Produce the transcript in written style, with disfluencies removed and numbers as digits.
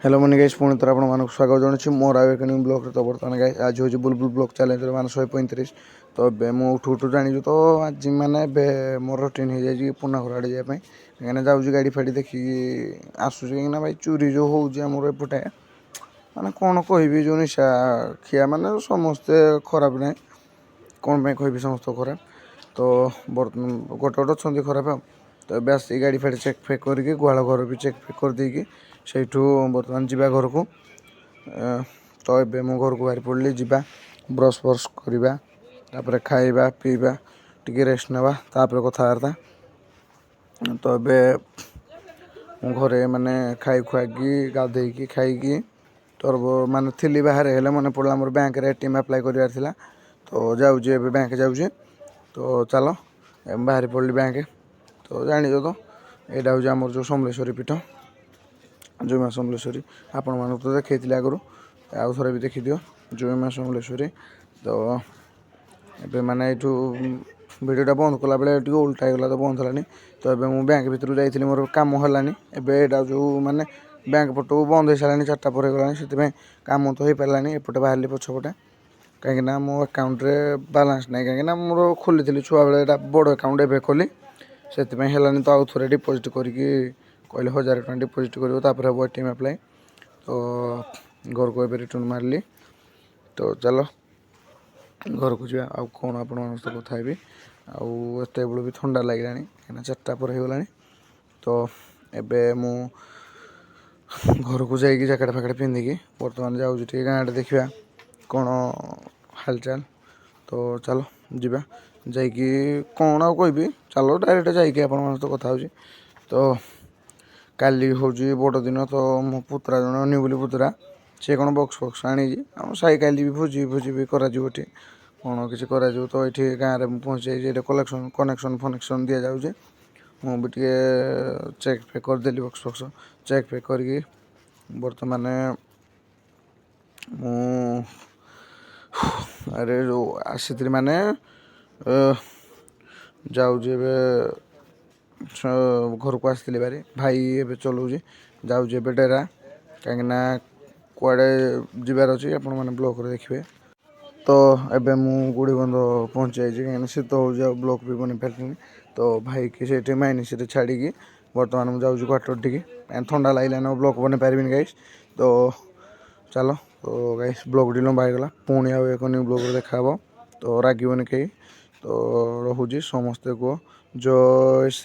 Hello money guys पुणी थर आपको स्वागत जनावि मोर आउ एक न्यू ब्लॉग तो बर्तमान गाइस आज हूँ बुलबुल ब्लॉग चैलेंज मान 135 तो उठू उठू जानी तो आज मैंने मोर रुटीन हो जाए पुना घर आड़े जावाई कहीं जाऊँ गाड़ी फाड़ी देखी आसूँ कहीं भाई चोरी जो होमर एपटे माने कौन कहि जो निशा खिया माने समस्ते खराब ना कौन कहि समस्त खराब तो गोटे गोटे अच्छा खराब तो ए आस गाड़ी फाड़ी चेक फेक करके गुहाल घर भी चेक फेक करदेकी से बर्तमान जा घर को तो ये मो घर को बाहरी पड़ी जा ब्रश ब्रश करवा खाइबा पीवा टी रेस्ट नेबा तापर कथबार्ता तो ये घरे माने खाई खुआकी गाधेकी खाई तोर माने थी बाहर हेले मन पड़ा मोर बैंक एटीएम अप्लाई करार था तो जाऊँगी बैंक जाऊँगी तो चलो बाहरी पड़ी बैंक तो जान तो यहाँ हूँ आमर जो समलेश्वरी पीठ जो माँ समलेश्वरी आपण मानक तो देखी आगु आउ थे भी देखी दियो जो माँ समलेश्वरी तो ये मैंने यू भिडटा बंद कला बेले उल्टा होगा तो बंद है तो ये मुझे बैंक भितर जाइए मोर कम है एटा जो मैंने बैंक पट बंद हो सारे 4टा पर गलानी से कम तो हो पारानी एपटे बाहर पछपटे कहीं मो अकाउंटे बालान्स ना कहीं मोर खोली थी छुआ बेले बड़ अकाउंट एवं खोली से है तो आउ थे डिपोजिट करके कहले 1000 टଙ୍କା डिपोजिट कर हम एटीएम अप्लाई तो घर को ए रिटर्न मारली तो चलो घर को जा आउ कौन आप कथा भी आते बेलू भी ठंडा लगे कहीं 4टा पर होगा तो एबे मु घर को जाकि जैकेट फैकेट पिंधिकी बर्तमान जाऊँगी गाँव देखा कौन हालचाल तो चलो जीवा जाकि कौन आ कहि चलो डायरेक्ट जाकि आप कथा हो तो काली हूँ बड़ दिन तो मो पुतरा जन न्यूली पुतरा सी कौन बक्स फक्स आनी आम साई काली भी भोजी भोजी भी करा कौन किसी करा तो ये गाँव में पहुँच जाइए कलेक्शन कनेक्शन फनेक्शन दि जाऊे मुझे चेक फेक करदेली बक्स फक्स चेक फेक करके बर्तमान अरे जो आसी माने जाऊे घर को आसती बारी भाई ए चलाऊँ जाऊे डेरा कहीं कड़े जबार अच्छे आपण मैंने ब्लॉक देखिए तो एबे मु गुड़ी बंध पहुँच जाइए कहीं शीत हो ब्लॉक भी बनी पारे तो भाई की से माइनिस छाड़ी बर्तमान मुझे जाऊँ क्वार्टर टी ठंडा लगे ना ब्लॉक बन पारि गाइस तो चलो तो गाइस ब्लॉक टी लंबा होगा पुणी आउ एक न्यू ब्लॉक देखा तो रागवन कहीं तो रोचे समस्ते को जय श्री।